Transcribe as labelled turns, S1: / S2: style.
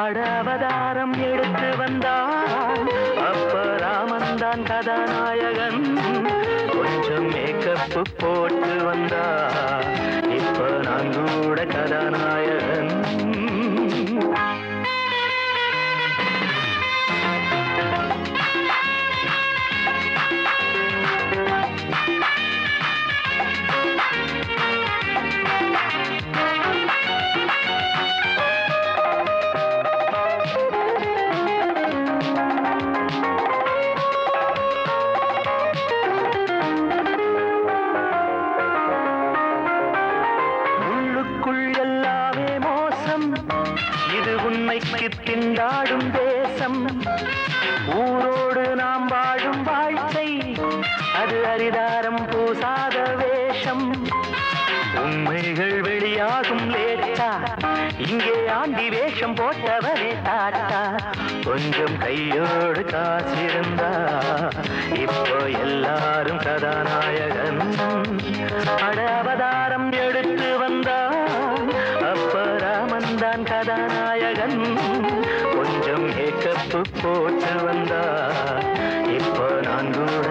S1: அட அவதாரம் எடுத்து வந்தான் அப்ப ராமன் தான் கதாநாயகன். கொஞ்சம் மேக்கப்பு போட்டு வந்தா இப்ப நான் கூட கதாநாயகன். இது உண்மைக்கு திண்டாடும் தேசம். ஊரோடு நாம் வாழும் வாழ்க்கை அது அரிதாரம் பூசாத வேஷம். உண்மைகள் வெளியாகும் லேட்டா இங்கே ஆண்டி வேஷம் போட்டவரே தாத்தா. கொஞ்சம் கையோடு காசிருந்தா இப்போ எல்லாரும் கதாநாயகன். அட அவதாரம் எடுத்து வந்தா அப்ப ராமன் தான் கதாநாயகன். கொஞ்சம் மேக்கப்பு போட்டு வந்தா இப்போ நான் கூட